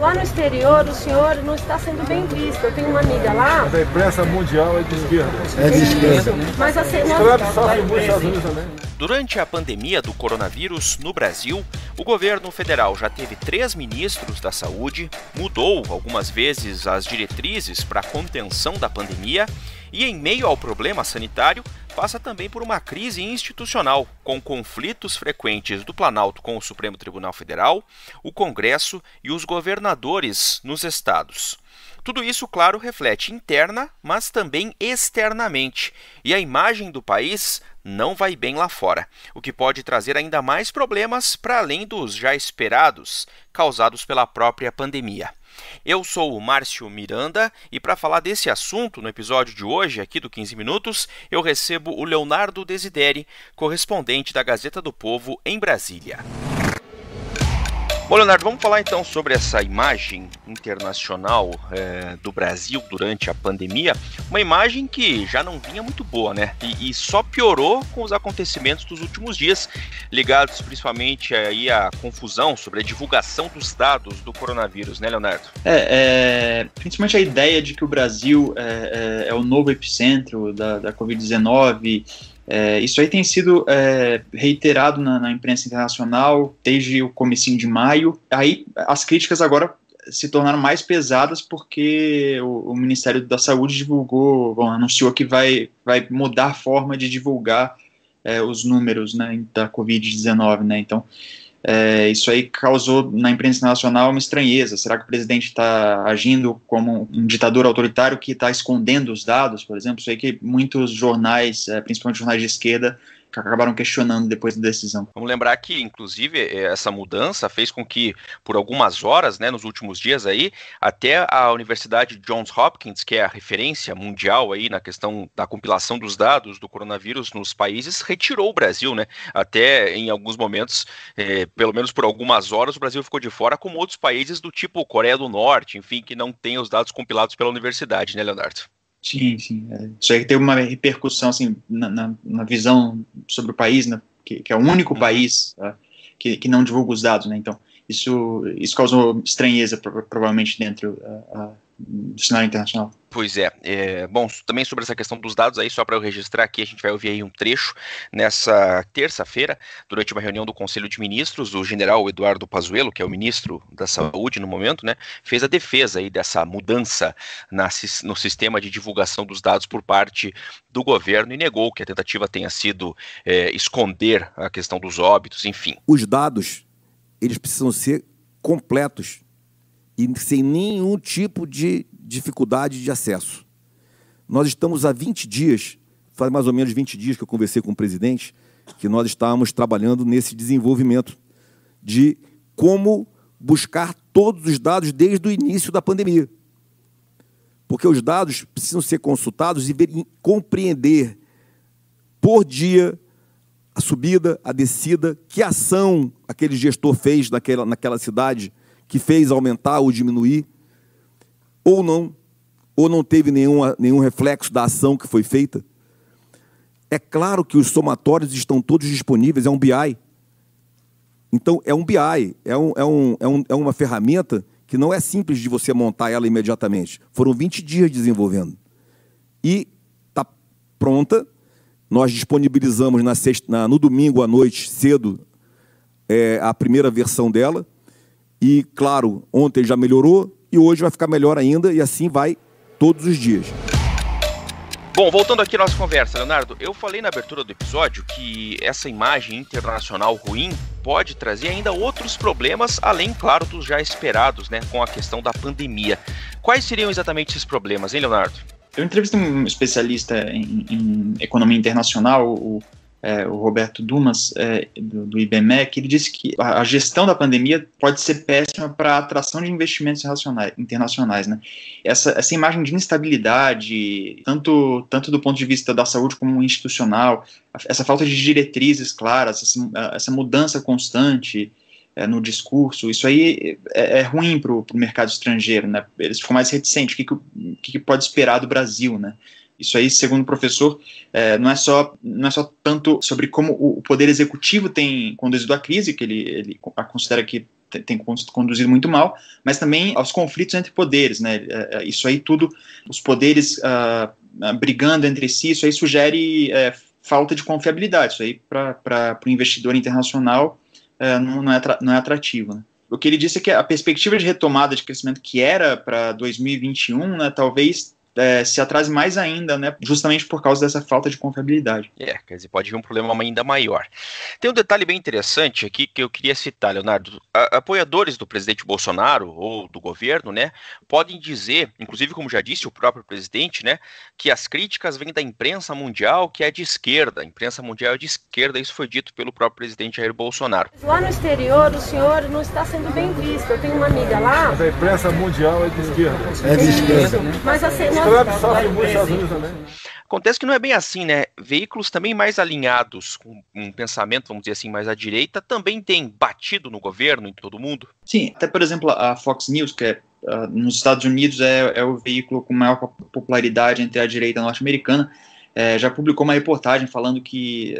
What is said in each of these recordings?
Lá no exterior, o senhor não está sendo bem visto. Eu tenho uma amiga lá. A imprensa mundial é de esquerda. É de esquerda. Mas assim, Trump sofre muito nos Estados Unidos também. Durante a pandemia do coronavírus no Brasil, o governo federal já teve 3 ministros da saúde, mudou algumas vezes as diretrizes para a contenção da pandemia e, em meio ao problema sanitário, passa também por uma crise institucional, com conflitos frequentes do Planalto com o Supremo Tribunal Federal, o Congresso e os governadores nos estados. Tudo isso, claro, reflete interna, mas também externamente, e a imagem do país não vai bem lá fora, o que pode trazer ainda mais problemas para além dos já esperados, causados pela própria pandemia. Eu sou o Márcio Miranda e para falar desse assunto no episódio de hoje, aqui do 15 Minutos, eu recebo o Leonardo Desideri, correspondente da Gazeta do Povo em Brasília. Bom, Leonardo, vamos falar então sobre essa imagem internacional do Brasil durante a pandemia, uma imagem que já não vinha muito boa, né? E só piorou com os acontecimentos dos últimos dias, ligados principalmente aí à confusão sobre a divulgação dos dados do coronavírus, né, Leonardo? Principalmente a ideia de que o Brasil é o novo epicentro da Covid-19. Isso aí tem sido reiterado na imprensa internacional desde o comecinho de maio. Aí as críticas agora se tornaram mais pesadas porque o Ministério da Saúde anunciou que vai mudar a forma de divulgar os números, né, da Covid-19, né? Então isso aí causou na imprensa internacional uma estranheza. Será que o presidente está agindo como um ditador autoritário que está escondendo os dados, por exemplo? Isso aí que muitos jornais, principalmente jornais de esquerda, acabaram questionando depois da decisão. Vamos lembrar que, inclusive, essa mudança fez com que, por algumas horas, né, nos últimos dias aí, até a Universidade Johns Hopkins, que é a referência mundial aí na questão da compilação dos dados do coronavírus nos países, retirou o Brasil, né? Até em alguns momentos, pelo menos por algumas horas, o Brasil ficou de fora, como outros países do tipo Coreia do Norte, enfim, que não tem os dados compilados pela universidade, né, Leonardo? Sim. Isso aí teve uma repercussão assim, na visão sobre o país, né, que é o único país que não divulga os dados, né? Então isso causou estranheza provavelmente dentro do cenário internacional. Pois bom, também sobre essa questão dos dados aí, só para eu registrar aqui, a gente vai ouvir aí um trecho. Nessa terça-feira, durante uma reunião do Conselho de Ministros, o general Eduardo Pazuello, que é o ministro da Saúde no momento, né, fez a defesa aí dessa mudança no sistema de divulgação dos dados por parte do governo e negou que a tentativa tenha sido esconder a questão dos óbitos, enfim. Os dados, eles precisam ser completos e sem nenhum tipo de dificuldade de acesso. Nós estamos há 20 dias, faz mais ou menos 20 dias que eu conversei com o presidente, que nós estávamos trabalhando nesse desenvolvimento de como buscar todos os dados desde o início da pandemia. Porque os dados precisam ser consultados e compreender por dia a subida, a descida, que ação aquele gestor fez naquela cidade que fez aumentar ou diminuir, ou não teve nenhum reflexo da ação que foi feita. É claro que os somatórios estão todos disponíveis, é um BI. Então, é um BI, é uma ferramenta que não é simples de você montar ela imediatamente. Foram 20 dias desenvolvendo. E está pronta. Nós disponibilizamos no domingo à noite, cedo, a primeira versão dela. E, claro, ontem já melhorou e hoje vai ficar melhor ainda e assim vai todos os dias. Bom, voltando aqui à nossa conversa, Leonardo, eu falei na abertura do episódio que essa imagem internacional ruim pode trazer ainda outros problemas, além, claro, dos já esperados, né, com a questão da pandemia. Quais seriam exatamente esses problemas, hein, Leonardo? Eu entrevistei um especialista em economia internacional, o Roberto Dumas, do IBMEC. Ele disse que a gestão da pandemia pode ser péssima para a atração de investimentos internacionais, né? Essa imagem de instabilidade, tanto do ponto de vista da saúde como institucional, essa falta de diretrizes claras, essa mudança constante no discurso, isso aí é ruim para o mercado estrangeiro, né? Eles ficam mais reticentes. O que pode esperar do Brasil, né? Isso aí, segundo o professor, não é só tanto sobre como o poder executivo tem conduzido a crise, que ele considera que tem conduzido muito mal, mas também aos conflitos entre poderes, né? Isso aí tudo, os poderes brigando entre si, isso aí sugere falta de confiabilidade. Isso aí para o investidor internacional não é atrativo, né? O que ele disse é que a perspectiva de retomada de crescimento que era para 2021, né, talvez se atrase mais ainda, né, justamente por causa dessa falta de confiabilidade. Quer dizer, pode vir um problema ainda maior. Tem um detalhe bem interessante aqui que eu queria citar, Leonardo. Apoiadores do presidente Bolsonaro ou do governo, né, podem dizer, inclusive como já disse o próprio presidente, né, que as críticas vêm da imprensa mundial, que é de esquerda. A imprensa mundial é de esquerda, isso foi dito pelo próprio presidente Jair Bolsonaro. Lá no exterior, o senhor não está sendo bem visto. Eu tenho uma amiga lá. Mas a imprensa mundial é de esquerda. É de esquerda. Mas assim, Trump sofre muito nos Estados Unidos também. Acontece que não é bem assim, né? Veículos também mais alinhados com um pensamento, vamos dizer assim, mais à direita, também têm batido no governo, em todo mundo? Sim, até por exemplo a Fox News, que nos Estados Unidos é o veículo com maior popularidade entre a direita norte-americana, já publicou uma reportagem falando que,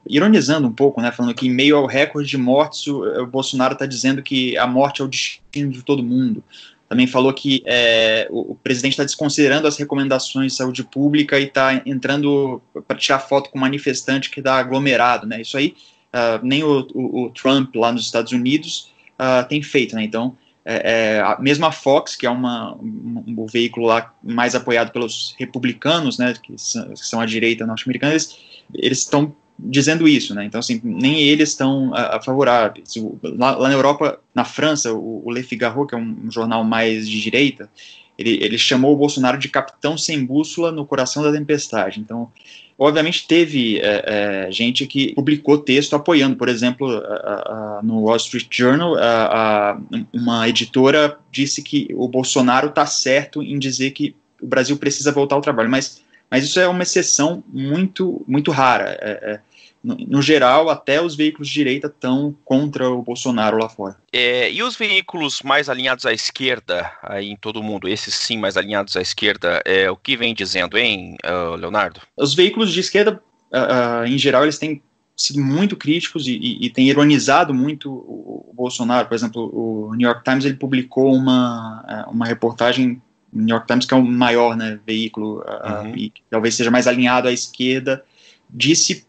ironizando um pouco, né, falando que em meio ao recorde de mortes, o Bolsonaro está dizendo que a morte é o destino de todo mundo. Também falou que o presidente está desconsiderando as recomendações de saúde pública e está entrando para tirar foto com manifestante que dá aglomerado, né? Isso aí nem o Trump lá nos Estados Unidos tem feito, né? Então, mesmo a Fox, que é um veículo lá mais apoiado pelos republicanos, né, que são a direita norte-americana, eles estão dizendo isso, né? Então, assim, nem eles estão favoráveis. Lá na Europa, na França, o Le Figaro, que é um jornal mais de direita, ele chamou o Bolsonaro de capitão sem bússola no coração da tempestade. Então, obviamente, teve gente que publicou texto apoiando. Por exemplo, no Wall Street Journal, uma editora disse que o Bolsonaro está certo em dizer que o Brasil precisa voltar ao trabalho, mas isso é uma exceção muito, muito rara. No geral, até os veículos de direita estão contra o Bolsonaro lá fora. E os veículos mais alinhados à esquerda, aí em todo o mundo, esses sim mais alinhados à esquerda, o que vem dizendo, hein, Leonardo? Os veículos de esquerda, em geral, eles têm sido muito críticos e têm ironizado muito o Bolsonaro. Por exemplo, o New York Times ele publicou uma reportagem, o New York Times, que é o maior, né, veículo, e talvez seja mais alinhado à esquerda, disse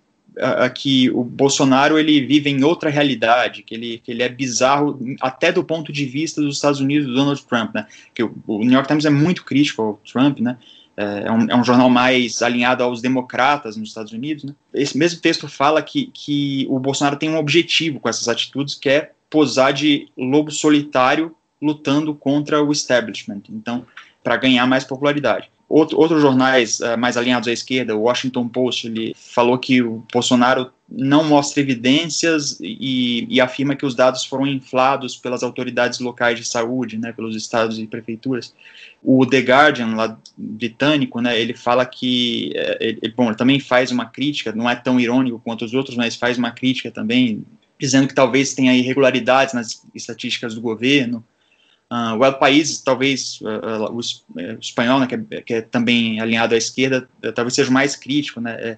que o Bolsonaro ele vive em outra realidade, que ele é bizarro até do ponto de vista dos Estados Unidos, do Donald Trump, né? Que o New York Times é muito crítico ao Trump, né? É um jornal mais alinhado aos democratas nos Estados Unidos, né? Esse mesmo texto fala que o Bolsonaro tem um objetivo com essas atitudes, que é posar de lobo solitário lutando contra o establishment, então, para ganhar mais popularidade. Outros jornais mais alinhados à esquerda, o Washington Post, ele falou que o Bolsonaro não mostra evidências e afirma que os dados foram inflados pelas autoridades locais de saúde, né, pelos estados e prefeituras. O The Guardian, lá britânico, né, ele fala que, ele também faz uma crítica, não é tão irônico quanto os outros, mas faz uma crítica também, dizendo que talvez tenha irregularidades nas estatísticas do governo. O El País, talvez, o espanhol, né, que é também alinhado à esquerda, talvez seja mais crítico, né,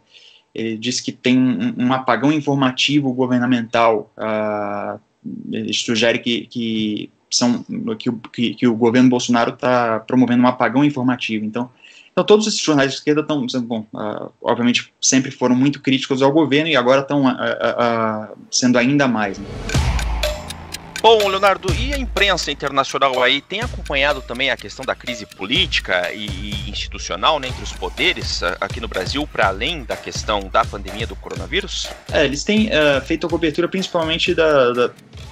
ele diz que tem um apagão informativo governamental, ele sugere que o governo Bolsonaro está promovendo um apagão informativo. Então todos esses jornais de esquerda estão, obviamente, sempre foram muito críticos ao governo e agora estão sendo ainda mais, né? Bom, Leonardo, e a imprensa internacional aí tem acompanhado também a questão da crise política e institucional, né, entre os poderes aqui no Brasil, para além da questão da pandemia do coronavírus? Eles têm feito a cobertura principalmente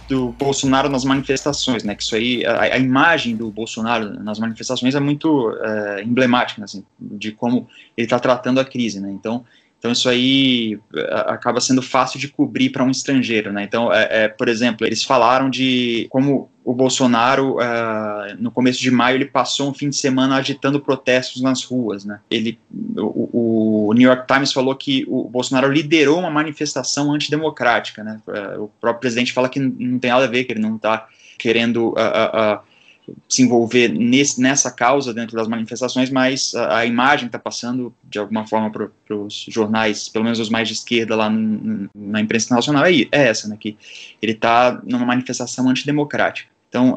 do Bolsonaro nas manifestações, né, que isso aí, a imagem do Bolsonaro nas manifestações é muito emblemática, né, assim, de como ele está tratando a crise, né, então isso aí acaba sendo fácil de cobrir para um estrangeiro, né? Então, por exemplo, eles falaram de como o Bolsonaro, no começo de maio, ele passou um fim de semana agitando protestos nas ruas, né? O New York Times falou que o Bolsonaro liderou uma manifestação antidemocrática, né? O próprio presidente fala que não tem nada a ver, que ele não está querendo se envolver nessa causa dentro das manifestações, mas a imagem que está passando, de alguma forma, para os jornais, pelo menos os mais de esquerda lá na imprensa internacional, é essa, né, que ele está numa manifestação antidemocrática. Então,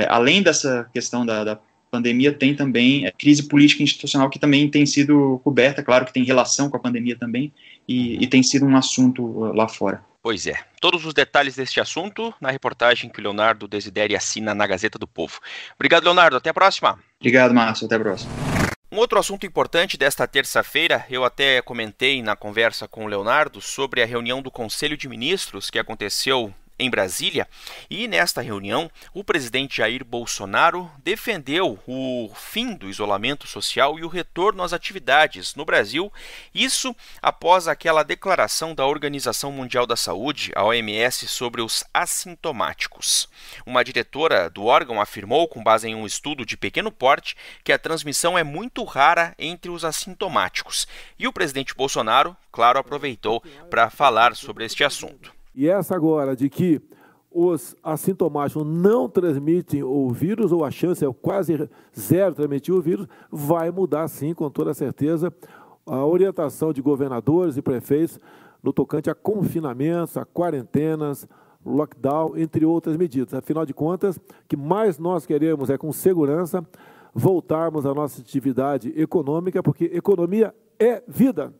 além dessa questão da pandemia, tem também a crise política e institucional, que também tem sido coberta, claro que tem relação com a pandemia também, e tem sido um assunto lá fora. Pois é. Todos os detalhes deste assunto na reportagem que o Leonardo Desideri assina na Gazeta do Povo. Obrigado, Leonardo. Até a próxima. Obrigado, Márcio. Até a próxima. Um outro assunto importante desta terça-feira, eu até comentei na conversa com o Leonardo sobre a reunião do Conselho de Ministros que aconteceu em Brasília, e nesta reunião o presidente Jair Bolsonaro defendeu o fim do isolamento social e o retorno às atividades no Brasil, isso após aquela declaração da Organização Mundial da Saúde, a OMS, sobre os assintomáticos. Uma diretora do órgão afirmou, com base em um estudo de pequeno porte, que a transmissão é muito rara entre os assintomáticos, e o presidente Bolsonaro, claro, aproveitou para falar sobre este assunto. E essa agora de que os assintomáticos não transmitem o vírus, ou a chance é quase zero de transmitir o vírus, vai mudar sim, com toda certeza, a orientação de governadores e prefeitos no tocante a confinamentos, a quarentenas, lockdown, entre outras medidas. Afinal de contas, o que mais nós queremos é, com segurança, voltarmos à nossa atividade econômica, porque economia é vida.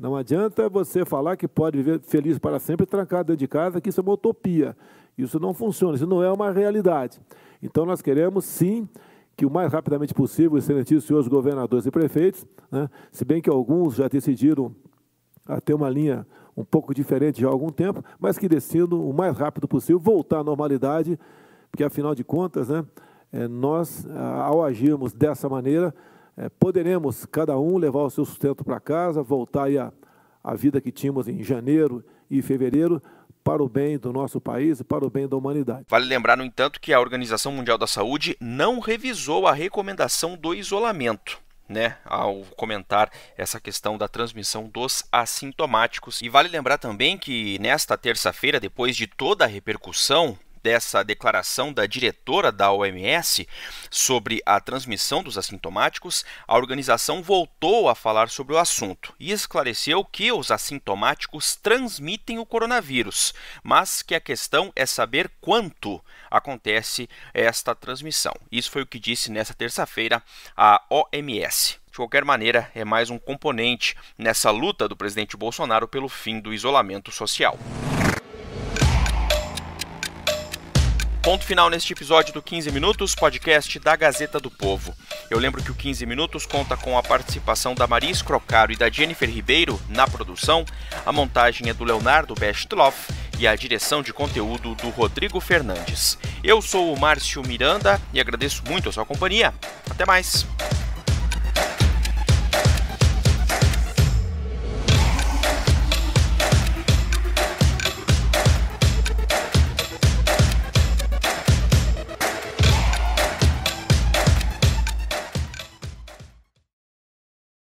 Não adianta você falar que pode viver feliz para sempre trancado dentro de casa, que isso é uma utopia. Isso não funciona, isso não é uma realidade. Então, nós queremos, sim, que o mais rapidamente possível, os excelentíssimos senhores governadores e prefeitos, né, se bem que alguns já decidiram a ter uma linha um pouco diferente já há algum tempo, mas que decidam o mais rápido possível voltar à normalidade, porque, afinal de contas, né, nós, ao agirmos dessa maneira, poderemos, cada um, levar o seu sustento para casa, voltar aí à vida que tínhamos em janeiro e fevereiro, para o bem do nosso país e para o bem da humanidade. Vale lembrar, no entanto, que a Organização Mundial da Saúde não revisou a recomendação do isolamento, né, ao comentar essa questão da transmissão dos assintomáticos. E vale lembrar também que nesta terça-feira, depois de toda a repercussão dessa declaração da diretora da OMS sobre a transmissão dos assintomáticos, a organização voltou a falar sobre o assunto e esclareceu que os assintomáticos transmitem o coronavírus, mas que a questão é saber quanto acontece esta transmissão. Isso foi o que disse nesta terça-feira a OMS. De qualquer maneira, é mais um componente nessa luta do presidente Bolsonaro pelo fim do isolamento social. Ponto final neste episódio do 15 Minutos, podcast da Gazeta do Povo. Eu lembro que o 15 Minutos conta com a participação da Maria Scrocaro e da Jennifer Ribeiro na produção, a montagem é do Leonardo Bestloff e a direção de conteúdo do Rodrigo Fernandes. Eu sou o Márcio Miranda e agradeço muito a sua companhia. Até mais!